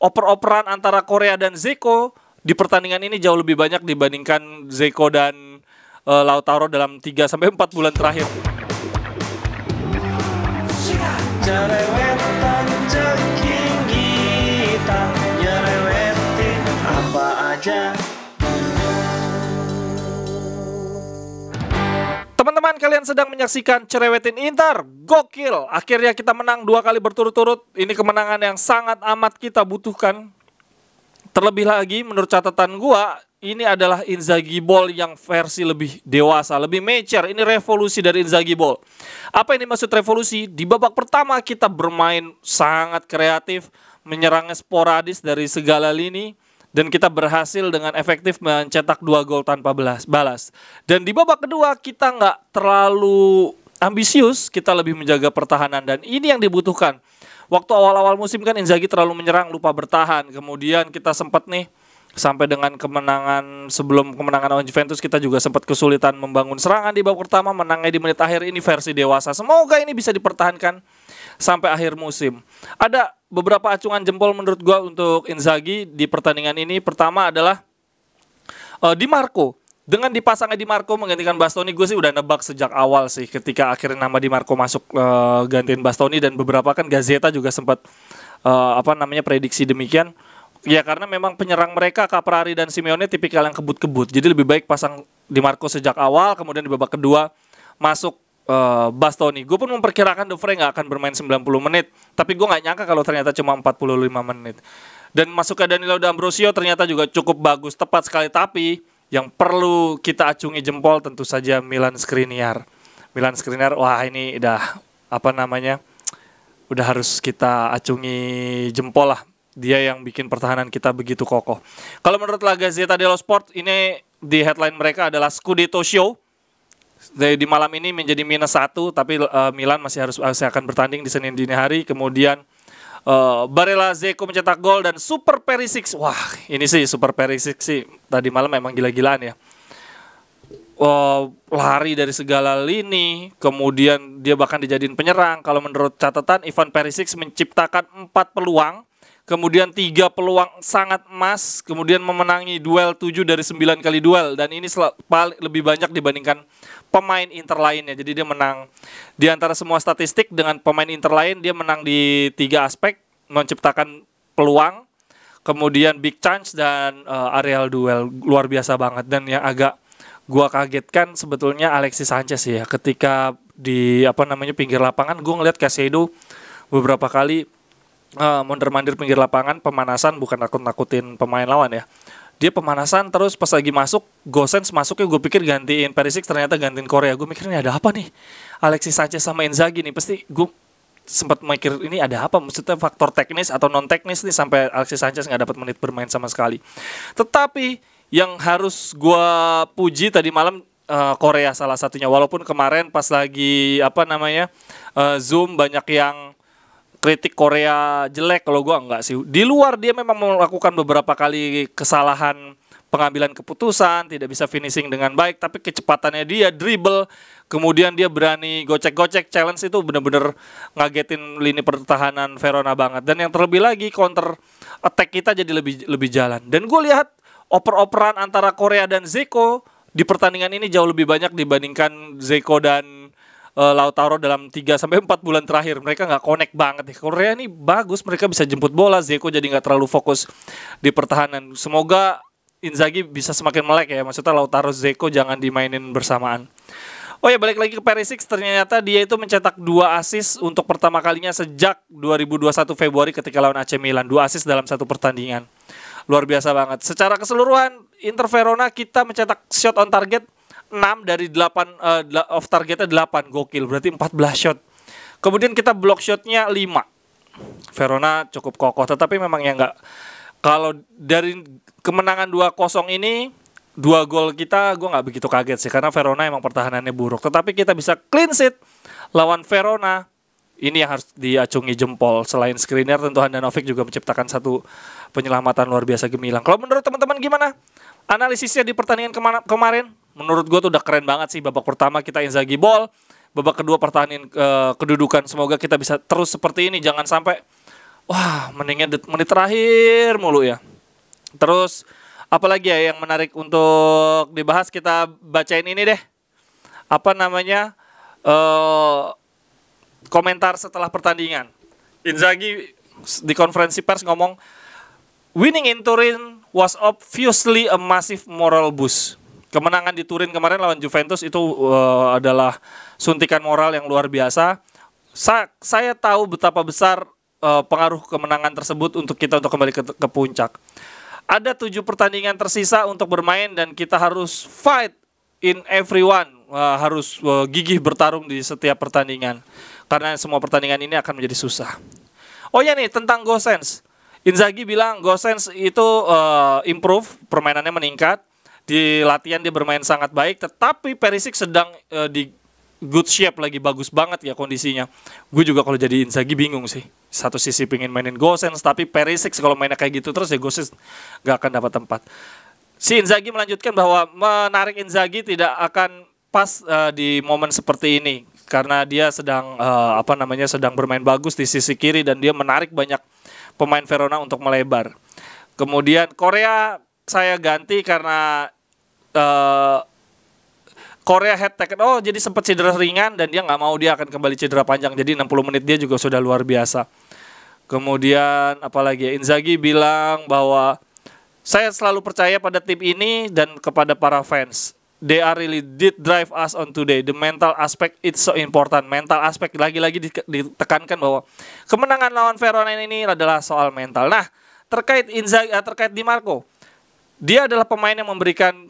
oper-operan antara Korea dan Zeko di pertandingan ini jauh lebih banyak dibandingkan Zeko dan Lautaro dalam 3-4 bulan terakhir. Jerewetan ceking kita, nyerewetin apa aja. Teman-teman, kalian sedang menyaksikan Cerewetin Inter. Gokil, akhirnya kita menang 2 kali berturut-turut. Ini kemenangan yang sangat amat kita butuhkan. Terlebih lagi menurut catatan gua, ini adalah Inzaghi Ball yang versi lebih dewasa, lebih mature. Ini revolusi dari Inzaghi Ball. Apa ini maksud revolusi? Di babak pertama kita bermain sangat kreatif, menyerangnya sporadis dari segala lini, dan kita berhasil dengan efektif mencetak 2 gol tanpa balas. Dan di babak kedua kita nggak terlalu ambisius, kita lebih menjaga pertahanan, dan ini yang dibutuhkan. Waktu awal-awal musim kan Inzaghi terlalu menyerang, lupa bertahan. Kemudian kita sempat nih sampai dengan kemenangan, sebelum kemenangan lawan Juventus kita juga sempat kesulitan membangun serangan di babak pertama, menangnya di menit akhir. Ini versi dewasa. Semoga ini bisa dipertahankan sampai akhir musim. Ada beberapa acungan jempol menurut gua untuk Inzaghi di pertandingan ini. Pertama adalah Di Marco. Dengan dipasangnya Di Marco menggantikan Bastoni, gue sih udah nebak sejak awal sih ketika akhirnya nama Di Marco masuk gantiin Bastoni, dan beberapa kan Gazeta juga sempat prediksi demikian. Ya karena memang penyerang mereka Caprari dan Simeone tipikal yang kebut-kebut. Jadi lebih baik pasang Di Marco sejak awal, kemudian di babak kedua masuk Bastoni. Gue pun memperkirakan De Vrij gak akan bermain 90 menit, tapi gue gak nyangka kalau ternyata cuma 45 menit. Dan masuknya Danilo D'Ambrosio ternyata juga cukup bagus, tepat sekali. Tapi yang perlu kita acungi jempol tentu saja Milan Skriniar. Milan Skriniar, wah ini udah udah harus kita acungi jempol lah. Dia yang bikin pertahanan kita begitu kokoh. Kalau menurut La Gazzetta dello Sport, ini di headline mereka adalah Scudetto Show. Di malam ini menjadi -1, tapi Milan masih akan bertanding di Senin dini hari. Kemudian Barella Zeko mencetak gol dan Super Perisic. Wah, ini sih Super Perisic sih tadi malam memang gila-gilaan ya. Lari dari segala lini, kemudian dia bahkan dijadiin penyerang. Kalau menurut catatan, Ivan Perisic menciptakan 4 peluang, kemudian 3 peluang sangat emas, kemudian memenangi duel 7 dari 9 kali duel, dan ini lebih banyak dibandingkan pemain Inter lainnya. Jadi dia menang di antara semua statistik dengan pemain Inter lain, dia menang di 3 aspek, menciptakan peluang, kemudian big chance, dan areal duel. Luar biasa banget. Dan yang agak gua kagetkan sebetulnya Alexis Sanchez ya, ketika di pinggir lapangan, gua ngeliat Caicedo beberapa kali mondar-mandir pinggir lapangan, pemanasan, bukan nakut-nakutin pemain lawan ya. Dia pemanasan, terus pas lagi masuk, Gosens masuknya gue pikir gantiin Perisic, ternyata gantiin Korea. Gue mikir ini ada apa nih Alexis Sanchez sama Inzaghi nih. Pasti gue sempat mikir ini ada apa, maksudnya faktor teknis atau non teknis nih sampai Alexis Sanchez gak dapat menit bermain sama sekali. Tetapi yang harus gue puji tadi malam Korea salah satunya. Walaupun kemarin pas lagi Zoom banyak yang kritik Korea jelek, kalau gue enggak sih. Di luar dia memang melakukan beberapa kali kesalahan pengambilan keputusan, tidak bisa finishing dengan baik, tapi kecepatannya dia dribble, kemudian dia berani gocek-gocek, challenge itu benar-benar ngagetin lini pertahanan Verona banget. Dan yang terlebih lagi counter attack kita jadi lebih jalan. Dan gue lihat oper-operan antara Korea dan Zeko di pertandingan ini jauh lebih banyak dibandingkan Zeko dan Lautaro dalam 3-4 bulan terakhir. Mereka gak connect banget nih. Korea ini bagus, mereka bisa jemput bola, Zeko jadi gak terlalu fokus di pertahanan. Semoga Inzaghi bisa semakin melek ya, maksudnya Lautaro Zeko jangan dimainin bersamaan. Oh ya, balik lagi ke Perisic, ternyata dia itu mencetak 2 assist untuk pertama kalinya sejak 2021 Februari ketika lawan AC Milan. 2 assist dalam 1 pertandingan. Luar biasa banget. Secara keseluruhan Inter Verona kita mencetak shot on target 6 dari 8, off targetnya 8, gokil, berarti 14 shot. Kemudian kita block shotnya 5. Verona cukup kokoh, tetapi memang ya enggak. Kalau dari kemenangan 2-0 ini, 2 gol kita, gue gak begitu kaget sih, karena Verona emang pertahanannya buruk. Tetapi kita bisa clean sheet lawan Verona, ini yang harus diacungi jempol. Selain Skriniar, tentu Handanovic juga menciptakan 1 penyelamatan luar biasa gemilang. Kalau menurut teman-teman gimana analisisnya di pertandingan kemarin? Menurut gue tuh udah keren banget sih. Babak pertama kita Inzaghi Ball, babak kedua pertahanan kedudukan. Semoga kita bisa terus seperti ini, jangan sampai Wah, mendingnya menit terakhir mulu ya. Terus apalagi ya yang menarik untuk dibahas, kita bacain ini deh. Apa namanya? Komentar setelah pertandingan. Inzaghi di konferensi pers ngomong, "Winning in Turin was obviously a massive moral boost." Kemenangan di Turin kemarin lawan Juventus itu adalah suntikan moral yang luar biasa. Saya tahu betapa besar pengaruh kemenangan tersebut untuk kita untuk kembali ke puncak. Ada 7 pertandingan tersisa untuk bermain dan kita harus fight in everyone, harus gigih bertarung di setiap pertandingan karena semua pertandingan ini akan menjadi susah. Oh ya nih, tentang Gosens, Inzaghi bilang Gosens itu improve, permainannya meningkat, di latihan dia bermain sangat baik, tetapi Perisic sedang di good shape, lagi bagus banget ya kondisinya. Gue juga kalau jadi Inzaghi bingung sih. Satu sisi pengen mainin Gosens, tapi Perisic kalau mainnya kayak gitu terus ya Gosens gak akan dapat tempat. Si Inzaghi melanjutkan bahwa menarik Inzaghi tidak akan pas di momen seperti ini karena dia sedang sedang bermain bagus di sisi kiri dan dia menarik banyak pemain Verona untuk melebar. Kemudian Korea saya ganti karena Korea head taken, jadi sempat cedera ringan dan dia nggak mau, dia akan kembali cedera panjang, jadi 60 menit dia juga sudah luar biasa. Kemudian apalagi ya, Inzaghi bilang bahwa saya selalu percaya pada tim ini dan kepada para fans. They are really did drive us on today. The mental aspect it's so important. Mental aspect lagi-lagi ditekankan bahwa kemenangan lawan Verona ini adalah soal mental. Nah, terkait Inzaghi, terkait Di Marco, dia adalah pemain yang memberikan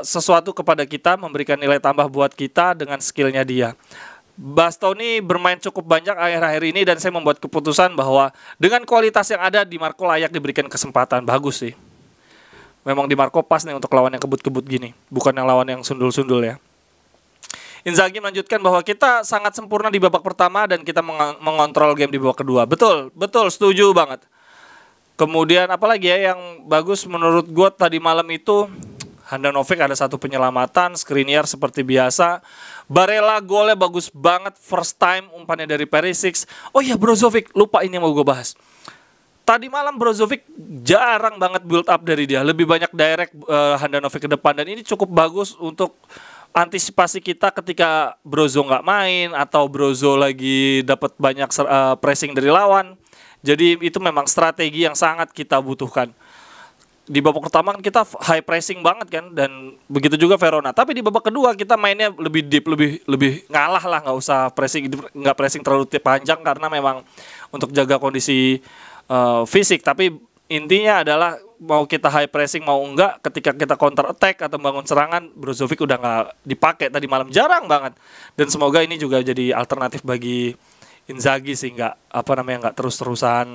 sesuatu kepada kita, memberikan nilai tambah buat kita dengan skillnya dia. Bastoni bermain cukup banyak akhir-akhir ini dan saya membuat keputusan bahwa dengan kualitas yang ada, Di Marco layak diberikan kesempatan. Bagus sih. Memang Di Marco pas nih untuk lawan yang kebut-kebut gini, bukan yang lawan yang sundul-sundul ya. Inzaghi melanjutkan bahwa kita sangat sempurna di babak pertama dan kita mengontrol game di babak kedua. Betul, setuju banget. Kemudian apalagi ya yang bagus menurut gue tadi malam itu, Handanovic ada satu penyelamatan, Skriniar seperti biasa. Barella golnya bagus banget, first time umpannya dari Perisic. Oh iya, Brozovic, lupa ini yang mau gue bahas. Tadi malam Brozovic jarang banget build up dari dia, lebih banyak direct Handanovic ke depan dan ini cukup bagus untuk antisipasi kita ketika Brozo nggak main atau Brozo lagi dapat banyak pressing dari lawan. Jadi itu memang strategi yang sangat kita butuhkan. Di babak pertama kan kita high pressing banget kan, dan begitu juga Verona. Tapi di babak kedua kita mainnya lebih deep, lebih ngalah lah, nggak usah nggak pressing terlalu panjang karena memang untuk jaga kondisi fisik. Tapi intinya adalah mau kita high pressing mau enggak, ketika kita counter attack atau bangun serangan, Brozovic udah nggak dipakai tadi malam, jarang banget. Dan semoga ini juga jadi alternatif bagi Inzaghi sih, nggak terus-terusan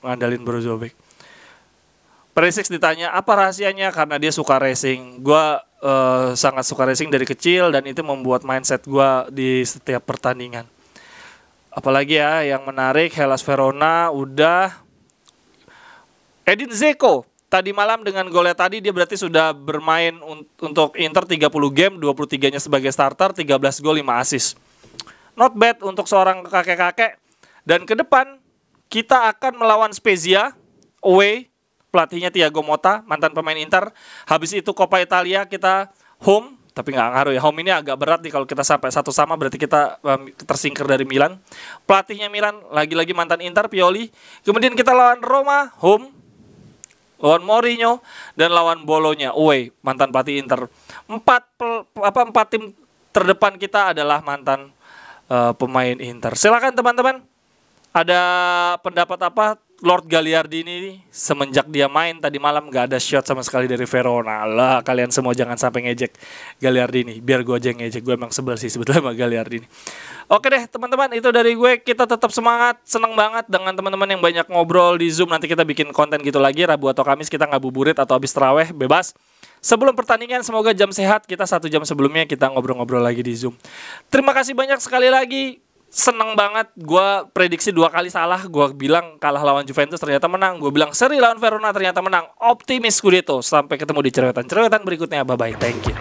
ngandalin Brozovic. Perisic ditanya apa rahasianya, karena dia suka racing. Gue sangat suka racing dari kecil dan itu membuat mindset gue di setiap pertandingan. Apalagi ya yang menarik, Hellas Verona udah. Edin Dzeko tadi malam dengan golnya tadi dia berarti sudah bermain untuk Inter 30 game, 23-nya sebagai starter, 13 gol 5 assist. Not bad untuk seorang kakek-kakek. Dan ke depan kita akan melawan Spezia away, pelatihnya Thiago Motta, mantan pemain Inter. Habis itu Coppa Italia kita home, tapi nggak ngaruh ya. Home ini agak berat nih kalau kita sampai 1-1 berarti kita tersingkir dari Milan. Pelatihnya Milan lagi-lagi mantan Inter, Pioli. Kemudian kita lawan Roma home, lawan Mourinho, dan lawan Bologna away, mantan pelatih Inter. Empat tim terdepan kita adalah mantan pemain Inter. Silakan teman-teman, ada pendapat apa Lord Gagliardini semenjak dia main tadi malam gak ada shot sama sekali dari Verona. Lah, kalian semua jangan sampai ngejek Gagliardini, biar gue aja ngejek. Gue emang sebel sih sebetulnya sama Gagliardini. Oke deh teman-teman, itu dari gue. Kita tetap semangat, seneng banget dengan teman-teman yang banyak ngobrol di Zoom. Nanti kita bikin konten gitu lagi, Rabu atau Kamis kita ngabuburit atau habis taraweh, bebas. Sebelum pertandingan semoga jam sehat, kita 1 jam sebelumnya kita ngobrol-ngobrol lagi di Zoom. Terima kasih banyak sekali lagi. Seneng banget, gue prediksi 2 kali salah. Gue bilang kalah lawan Juventus ternyata menang. Gue bilang seri lawan Verona ternyata menang. Optimis Scudetto. Sampai ketemu di cerewetan berikutnya. Bye bye, thank you.